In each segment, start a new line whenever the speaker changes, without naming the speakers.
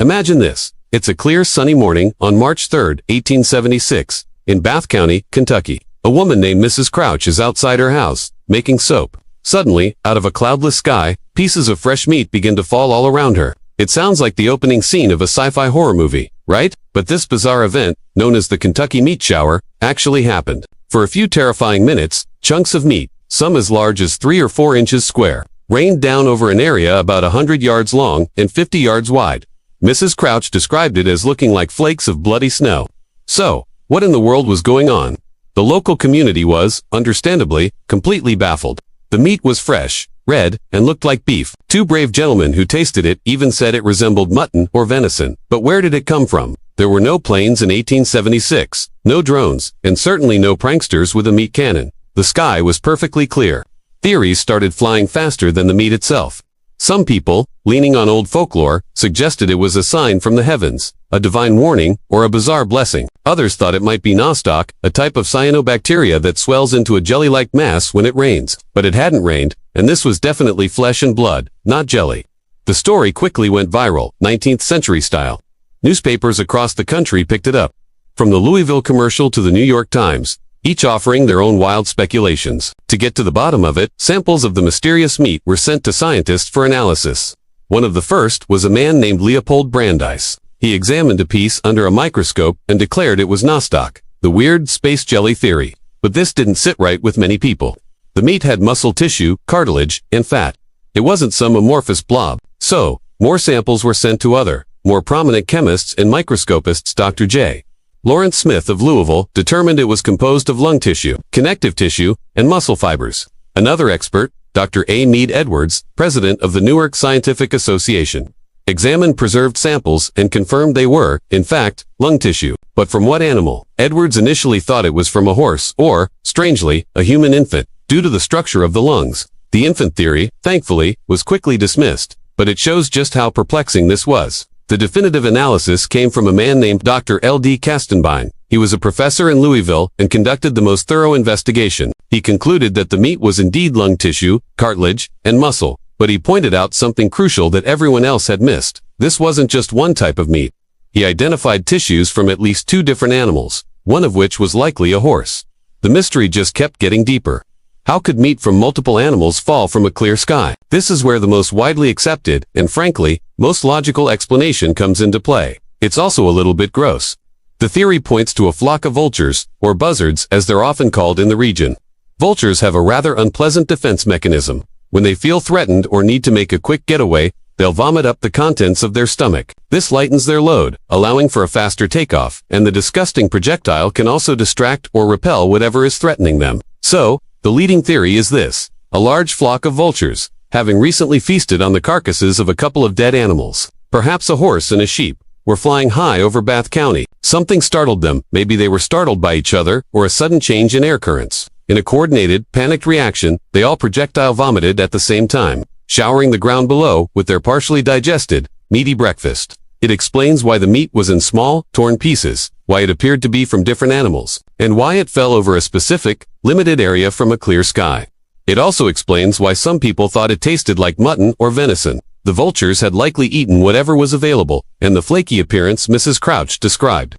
Imagine this. It's a clear, sunny morning on March 3, 1876, in Bath County, Kentucky. A woman named Mrs. Crouch is outside her house, making soap. Suddenly, out of a cloudless sky, pieces of fresh meat begin to fall all around her. It sounds like the opening scene of a sci-fi horror movie, right? But this bizarre event, known as the Kentucky meat shower, actually happened. For a few terrifying minutes, chunks of meat, some as large as 3 or 4 inches square, rained down over an area about 100 yards long and 50 yards wide. Mrs. Crouch described it as looking like flakes of bloody snow. So, what in the world was going on? The local community was, understandably, completely baffled. The meat was fresh, red, and looked like beef. 2 brave gentlemen who tasted it even said it resembled mutton or venison. But where did it come from? There were no planes in 1876, no drones, and certainly no pranksters with a meat cannon. The sky was perfectly clear. Theories started flying faster than the meat itself. Some people, leaning on old folklore, suggested it was a sign from the heavens, a divine warning, or a bizarre blessing. Others thought it might be nostoc, a type of cyanobacteria that swells into a jelly-like mass when it rains. But it hadn't rained, and this was definitely flesh and blood, not jelly. The story quickly went viral, 19th century style. Newspapers across the country picked it up. From the Louisville Commercial to the New York Times, each offering their own wild speculations. To get to the bottom of it, samples of the mysterious meat were sent to scientists for analysis. One of the first was a man named Leopold Brandeis. He examined a piece under a microscope and declared it was nostoc, the weird space jelly theory. But this didn't sit right with many people. The meat had muscle tissue, cartilage, and fat. It wasn't some amorphous blob. So, more samples were sent to other, more prominent chemists and microscopists. Dr. J. Lawrence Smith of Louisville determined it was composed of lung tissue, connective tissue, and muscle fibers. Another expert, Dr. A. Mead Edwards, president of the Newark Scientific Association, examined preserved samples and confirmed they were, in fact, lung tissue. But from what animal? Edwards initially thought it was from a horse or, strangely, a human infant, due to the structure of the lungs. The infant theory, thankfully, was quickly dismissed, but it shows just how perplexing this was. The definitive analysis came from a man named Dr. L.D. Kastenbein. He was a professor in Louisville and conducted the most thorough investigation. He concluded that the meat was indeed lung tissue, cartilage, and muscle, but he pointed out something crucial that everyone else had missed. This wasn't just one type of meat. He identified tissues from at least 2 different animals, one of which was likely a horse. The mystery just kept getting deeper. How could meat from multiple animals fall from a clear sky? This is where the most widely accepted, and frankly, most logical explanation comes into play. It's also a little bit gross. The theory points to a flock of vultures, or buzzards as they're often called in the region. Vultures have a rather unpleasant defense mechanism. When they feel threatened or need to make a quick getaway, they'll vomit up the contents of their stomach. This lightens their load, allowing for a faster takeoff, and the disgusting projectile can also distract or repel whatever is threatening them. So, the leading theory is this: a large flock of vultures, having recently feasted on the carcasses of a couple of dead animals, perhaps a horse and a sheep, were flying high over Bath County. Something startled them. Maybe they were startled by each other or a sudden change in air currents. In a coordinated, panicked reaction, they all projectile vomited at the same time, showering the ground below with their partially digested, meaty breakfast. It explains why the meat was in small, torn pieces, why it appeared to be from different animals, and why it fell over a specific, limited area from a clear sky. It also explains why some people thought it tasted like mutton or venison. The vultures had likely eaten whatever was available, and the flaky appearance Mrs. Crouch described.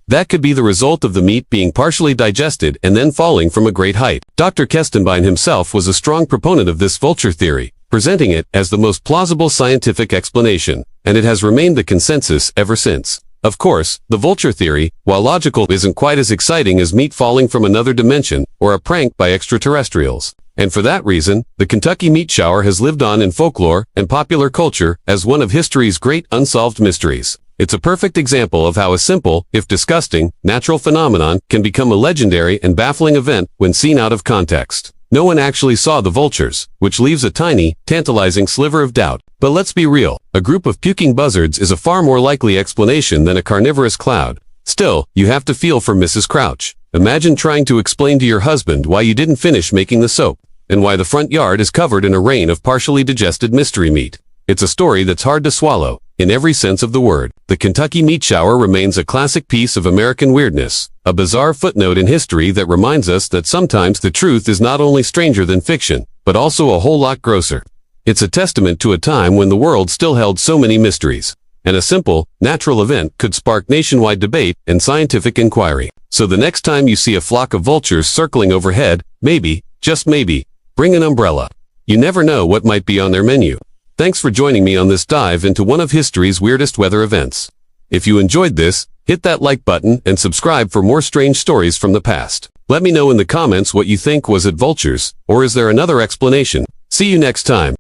That could be the result of the meat being partially digested and then falling from a great height. Dr. Kastenbein himself was a strong proponent of this vulture theory, presenting it as the most plausible scientific explanation, and it has remained the consensus ever since. Of course, the vulture theory, while logical, isn't quite as exciting as meat falling from another dimension or a prank by extraterrestrials. And for that reason, the Kentucky meat shower has lived on in folklore and popular culture as one of history's great unsolved mysteries. It's a perfect example of how a simple, if disgusting, natural phenomenon can become a legendary and baffling event when seen out of context. No one actually saw the vultures, which leaves a tiny, tantalizing sliver of doubt. But let's be real, a group of puking buzzards is a far more likely explanation than a carnivorous cloud. Still, you have to feel for Mrs. Crouch. Imagine trying to explain to your husband why you didn't finish making the soap, and why the front yard is covered in a rain of partially digested mystery meat. It's a story that's hard to swallow, in every sense of the word. The Kentucky meat shower remains a classic piece of American weirdness, a bizarre footnote in history that reminds us that sometimes the truth is not only stranger than fiction, but also a whole lot grosser. It's a testament to a time when the world still held so many mysteries. and a simple, natural event could spark nationwide debate and scientific inquiry. So the next time you see a flock of vultures circling overhead, maybe, just maybe, bring an umbrella. You never know what might be on their menu. Thanks for joining me on this dive into one of history's weirdest weather events. If you enjoyed this, hit that like button and subscribe for more strange stories from the past. Let me know in the comments what you think. Was it vultures, or is there another explanation? See you next time.